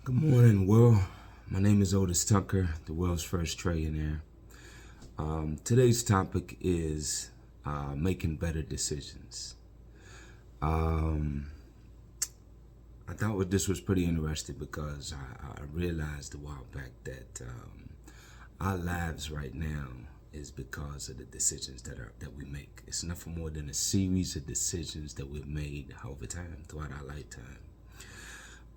Good morning, world. My name is Otis Tucker, the world's first trillionaire. Today's topic is making better decisions. I thought this was pretty interesting because I realized a while back that our lives right now is because of the decisions that we make. It's nothing more than a series of decisions that we've made over time throughout our lifetime.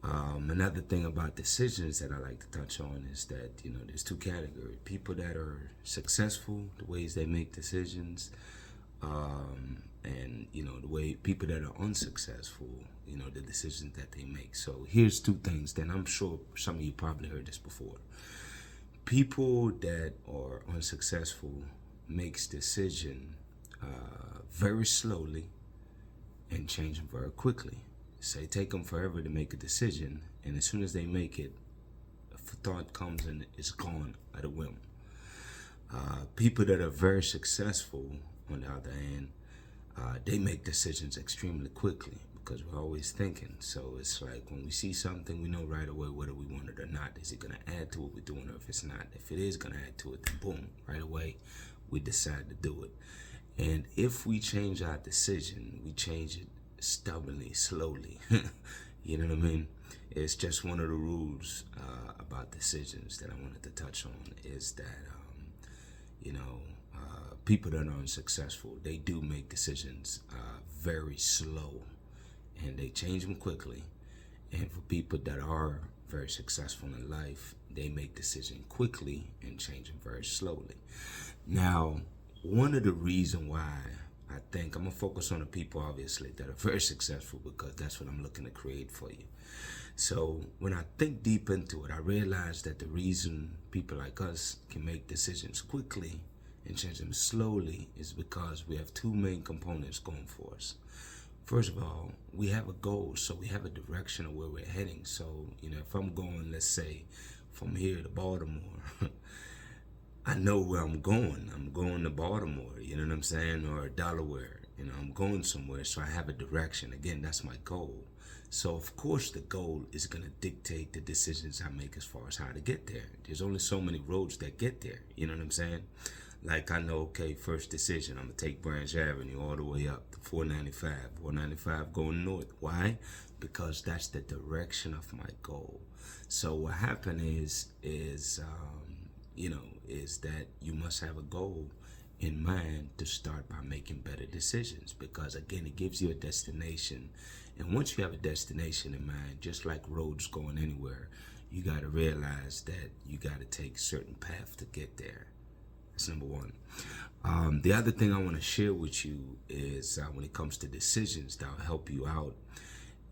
Another thing about decisions that I like to touch on is that, there's two categories. People that are successful, the ways they make decisions, and, the way people that are unsuccessful, the decisions that they make. So here's two things, then I'm sure some of you probably heard this before. People that are unsuccessful makes decision very slowly and change them very quickly. Say take them forever to make a decision, and as soon as they make it, a thought comes and it's gone at a whim. People that are very successful, on the other hand, they make decisions extremely quickly because we're always thinking. So it's like when we see something, we know right away whether we want it or not. Is it going to add to what we're doing, or if it's not? If it is going to add to it, then boom, right away, we decide to do it. And if we change our decision, we change it stubbornly, slowly. You know what I mean? It's just one of the rules about decisions that I wanted to touch on is that, people that are unsuccessful, they do make decisions very slow and they change them quickly. And for people that are very successful in life, they make decisions quickly and change them very slowly. Now, one of the reasons why I think I'm going to focus on the people, obviously, that are very successful because that's what I'm looking to create for you. So when I think deep into it, I realize that the reason people like us can make decisions quickly and change them slowly is because we have two main components going for us. First of all, we have a goal, so we have a direction of where we're heading. So, if I'm going, let's say, from here to Baltimore, I know where I'm going. I'm going to Baltimore, you know what I'm saying? Or Delaware, I'm going somewhere, so I have a direction. Again, that's my goal. So, of course, the goal is going to dictate the decisions I make as far as how to get there. There's only so many roads that get there, you know what I'm saying? Like I know, okay, first decision, I'm going to take Branch Avenue all the way up to 495. 495 going north. Why? Because that's the direction of my goal. So what happened is that you must have a goal in mind to start by making better decisions, because again, it gives you a destination. And once you have a destination in mind, just like roads going anywhere, you got to realize that you got to take certain path to get there. That's number one. The other thing I want to share with you is when it comes to decisions that will help you out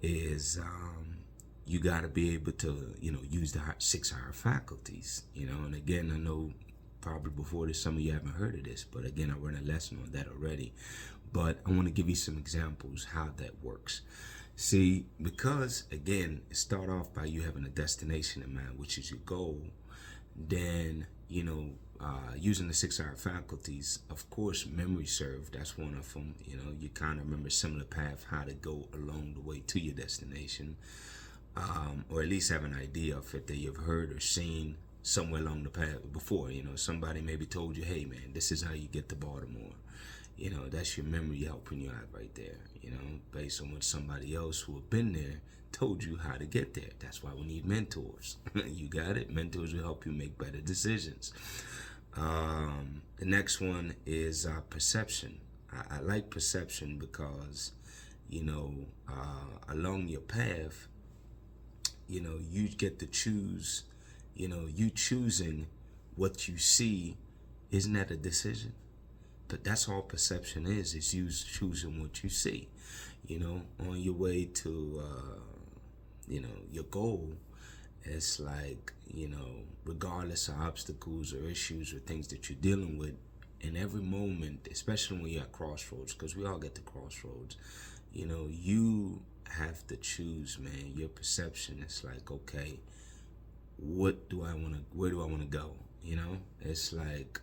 is you got to be able to, use the 6 higher faculties, and again, I know probably before this, some of you haven't heard of this, but again, I run a lesson on that already. But I want to give you some examples how that works. See, because again, it start off by you having a destination in mind, which is your goal. Then, using the 6 higher faculties, of course, memory serve, that's one of them. You kind of remember similar path, how to go along the way to your destination, or at least have an idea of it that you've heard or seen somewhere along the path before. Somebody maybe told you, hey man, this is how you get to Baltimore. That's your memory helping you out right there, based on what somebody else who have been there told you how to get there. That's why we need mentors. You got it? Mentors will help you make better decisions. The next one is perception. I like perception because, along your path, you get to choose, you choosing what you see, isn't that a decision? But that's all perception is you choosing what you see, on your way to, your goal. It's like, regardless of obstacles or issues or things that you're dealing with, in every moment, especially when you're at crossroads, because we all get to crossroads, you have to choose, man. Your perception is like, okay, where do I want to go? It's like,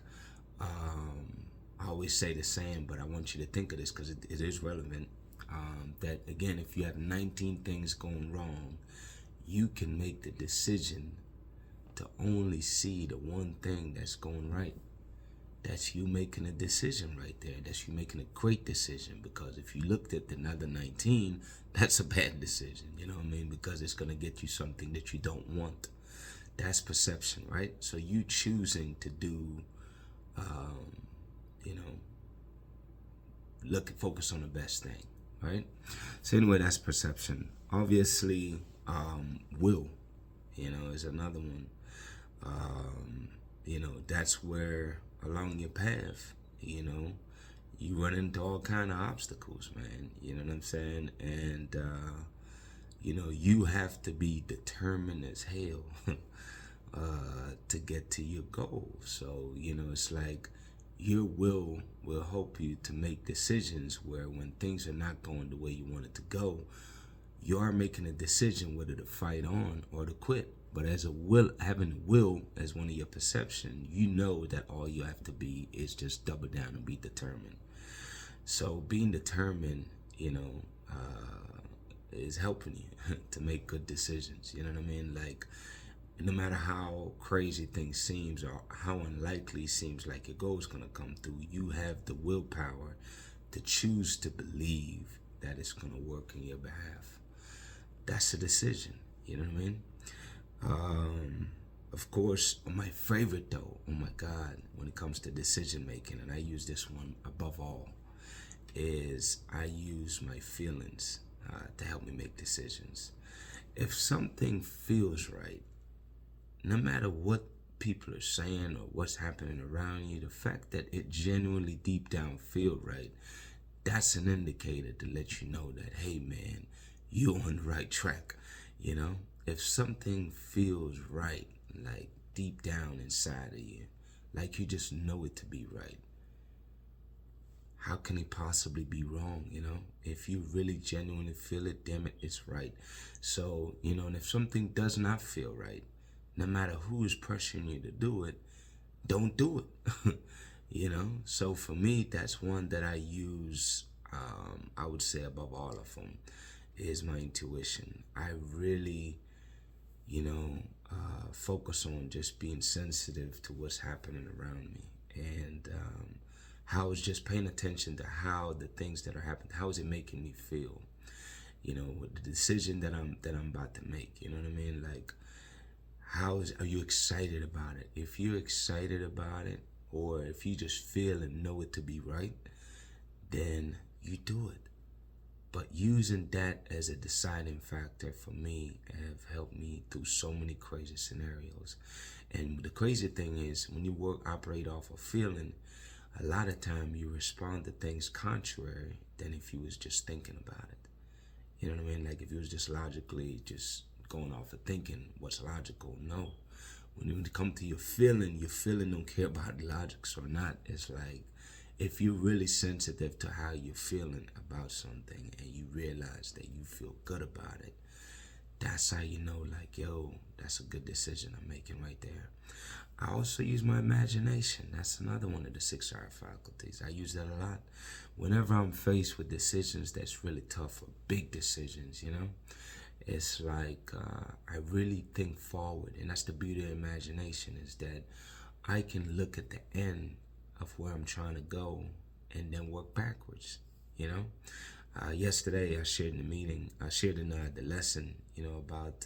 I always say the same, but I want you to think of this because it is relevant. That again, if you have 19 things going wrong, you can make the decision to only see the one thing that's going right. That's you making a decision right there. That's you making a great decision, because if you looked at another 19, that's a bad decision. You know what I mean? Because it's going to get you something that you don't want. That's perception, right? So you choosing to do, you know, focus on the best thing, right? So anyway, that's perception. Obviously, will, is another one. That's where along your path, you run into all kind of obstacles, man. You know what I'm saying? And you have to be determined as hell to get to your goal. So it's like your will help you to make decisions where when things are not going the way you want it to go, you are making a decision whether to fight on or to quit. But as having will as one of your perception, you know that all you have to be is just double down and be determined. So being determined, is helping you to make good decisions. You know what I mean? Like, no matter how crazy things seems or how unlikely it seems like your goal is gonna come through, you have the willpower to choose to believe that it's gonna work in your behalf. That's a decision. You know what I mean? Of course, my favorite though, oh my God, when it comes to decision making, and I use this one above all, is I use my feelings to help me make decisions. If something feels right, no matter what people are saying or what's happening around you, the fact that it genuinely deep down feel right, that's an indicator to let you know that, hey man, you're on the right track. If something feels right, like deep down inside of you, like you just know it to be right, how can it possibly be wrong? If you really genuinely feel it, damn it, it's right. So, and if something does not feel right, no matter who is pressuring you to do it, don't do it. So for me, that's one that I use, I would say above all of them, is my intuition. I really, focus on just being sensitive to what's happening around me, and how it's just paying attention to how the things that are happening, how is it making me feel, with the decision that I'm about to make. You know what I mean? Like, are you excited about it? If you're excited about it, or if you just feel and know it to be right, then you do it. But using that as a deciding factor for me have helped me through so many crazy scenarios. And the crazy thing is, when you operate off of feeling, a lot of time you respond to things contrary than if you was just thinking about it. You know what I mean? Like if you was just logically just going off of thinking what's logical. No. When you come to your feeling don't care about the logics or not. It's like, if you're really sensitive to how you're feeling about something and you realize that you feel good about it, that's how you know, like, yo, that's a good decision I'm making right there. I also use my imagination. That's another one of the 6R faculties. I use that a lot. Whenever I'm faced with decisions that's really tough or big decisions, it's like I really think forward. And that's the beauty of imagination, is that I can look at the end of where I'm trying to go and then work backwards. Yesterday I shared in the meeting, I shared in the lesson, about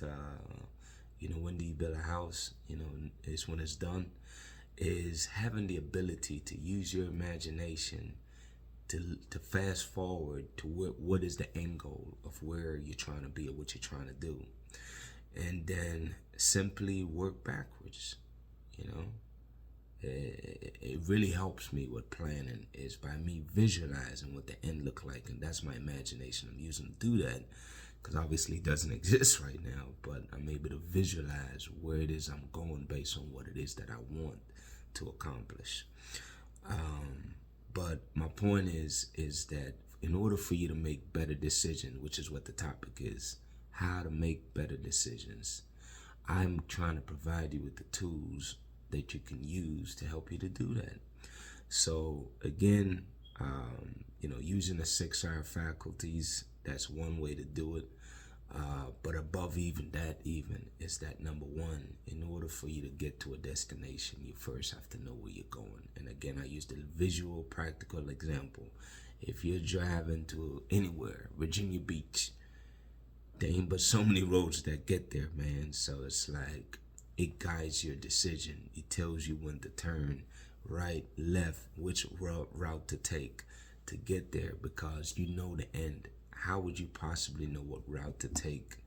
when do you build a house, is when it's done, is having the ability to use your imagination to fast forward to what is the end goal of where you're trying to be or what you're trying to do, and then simply work backwards. It really helps me with planning, is by me visualizing what the end look like, and that's my imagination I'm using to do that, because obviously it doesn't exist right now, but I'm able to visualize where it is I'm going based on what it is that I want to accomplish. But my point is that in order for you to make better decisions, which is what the topic is, how to make better decisions, I'm trying to provide you with the tools that you can use to help you to do that. So again, using the 6R faculties, that's one way to do it. But above even that, even is that number one, in order for you to get to a destination, you first have to know where you're going. And again, I use the visual, practical example. If you're driving to anywhere, Virginia Beach, there ain't but so many roads that get there, man. So it's like it guides your decision. It tells you when to turn, right, left, which route to take to get there, because you know the end. How would you possibly know what route to take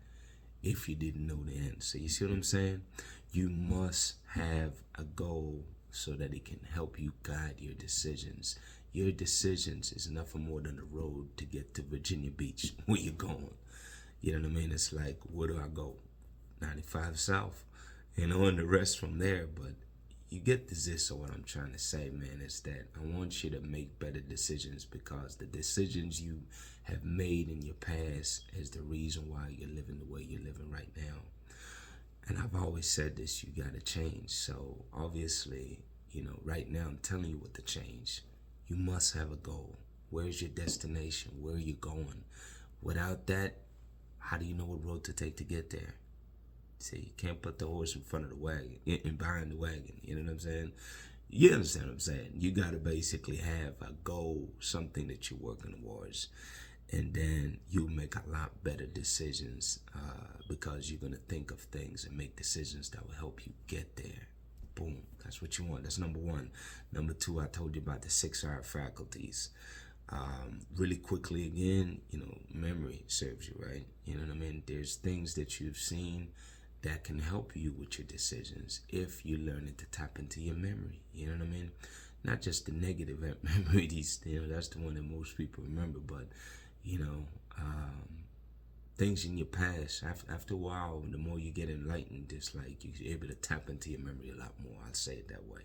if you didn't know the end? So you see what I'm saying? You must have a goal so that it can help you guide your decisions. Your decisions is nothing more than a road to get to Virginia Beach, where you're going. You know what I mean? It's like, where do I go? 95 South, and the rest from there. But you get the gist of what I'm trying to say, man, is that I want you to make better decisions, because the decisions you have made in your past is the reason why you're living the way you're living right now. And I've always said this, you got to change. So obviously, right now I'm telling you what to change. You must have a goal. Where's your destination? Where are you going? Without that, how do you know what road to take to get there? See, you can't put the horse in front of the wagon and behind the wagon. You know what I'm saying? You understand what I'm saying? You got to basically have a goal, something that you're working towards. And then you'll make a lot better decisions because you're going to think of things and make decisions that will help you get there. Boom. That's what you want. That's number one. Number two, I told you about the 6R faculties. Really quickly again, memory serves you, right? You know what I mean? There's things that you've seen that can help you with your decisions if you're learning to tap into your memory. You know what I mean? Not just the negative memories, that's the one that most people remember, but things in your past. After a while, the more you get enlightened, it's like you're able to tap into your memory a lot more. I'll say it that way.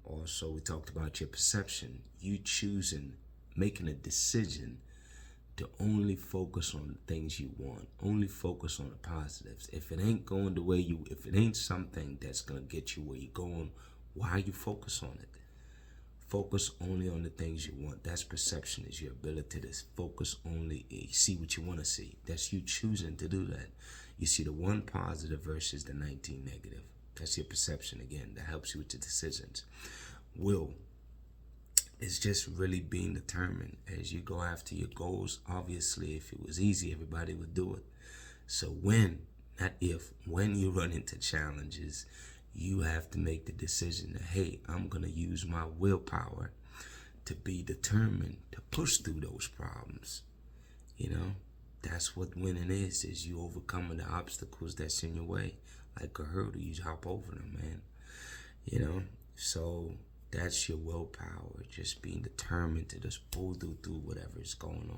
Also, we talked about your perception. You making a decision to only focus on the things you want. Only focus on the positives. If it ain't going the way if it ain't something that's gonna get you where you're going, why you focus on it? Focus only on the things you want. That's perception, is your ability to focus only, see what you want to see. That's you choosing to do that. You see the one positive versus the 19 negative. That's your perception again. That helps you with your decisions. Will is just really being determined as you go after your goals. Obviously, if it was easy, everybody would do it. So when you run into challenges, you have to make the decision that, hey, I'm going to use my willpower to be determined to push through those problems. That's what winning is you overcoming the obstacles that's in your way. Like a hurdle, you hop over them, man. So that's your willpower, just being determined to just pull through whatever is going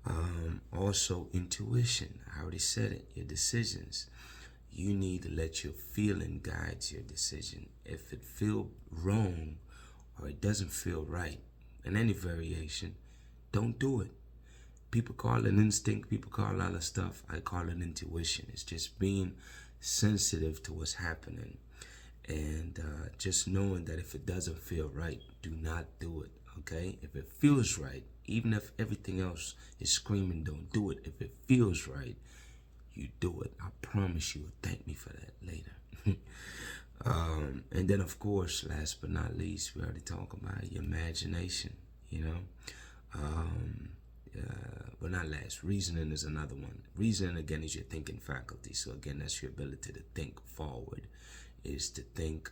on. Also, intuition. I already said it, your decisions. You need to let your feeling guide your decision. If it feels wrong or it doesn't feel right, in any variation, don't do it. People call it instinct, people call other stuff. I call it intuition. It's just being sensitive to what's happening. And just knowing that if it doesn't feel right, do not do it, okay? If it feels right, even if everything else is screaming, don't do it. If it feels right, you do it. I promise you will thank me for that later. And then, of course, last but not least, we already talked about your imagination, but not last. Reasoning is another one. Reasoning, again, is your thinking faculty. So, again, that's your ability to think forward, is to think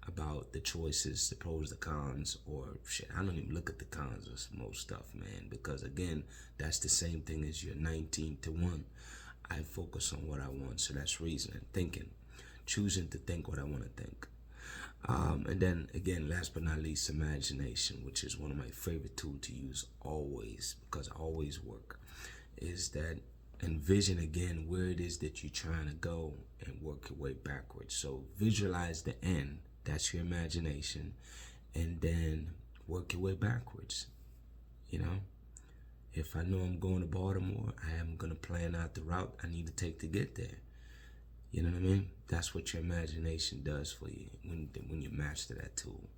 about the choices, the pros, the cons, or shit, I don't even look at the cons of most stuff, man, because, again, that's the same thing as your 19 to 1. I focus on what I want, so that's reasoning, thinking, choosing to think what I want to think. And then, again, last but not least, imagination, which is one of my favorite tools to use always, because I always work, is that envision, again, where it is that you're trying to go and work your way backwards. So visualize the end, that's your imagination, and then work your way backwards, If I know I'm going to Baltimore, I am going to plan out the route I need to take to get there. You know what I mean? That's what your imagination does for you when you master that tool.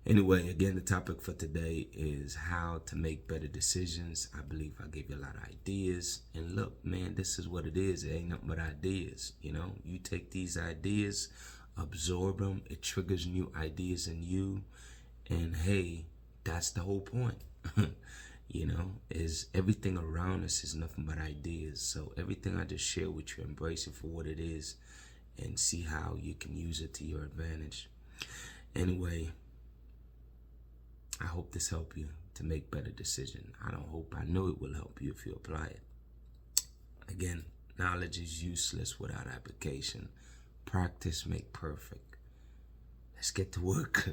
Anyway, again, the topic for today is how to make better decisions. I believe I gave you a lot of ideas. And look, man, this is what it is. It ain't nothing but ideas. You know, you take these ideas, absorb them. It triggers new ideas in you. And hey, that's the whole point. You know, is everything around us is nothing but ideas. So everything I just share with you, embrace it for what it is and see how you can use it to your advantage. Anyway, I hope this helped you to make better decisions. I know it will help you if you apply it. Again, knowledge is useless without application. Practice make perfect. Let's get to work.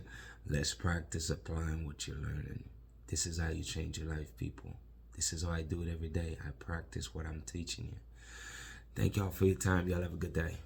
Let's practice applying what you're learning. This is how you change your life, people. This is how I do it every day. I practice what I'm teaching you. Thank y'all for your time. Y'all have a good day.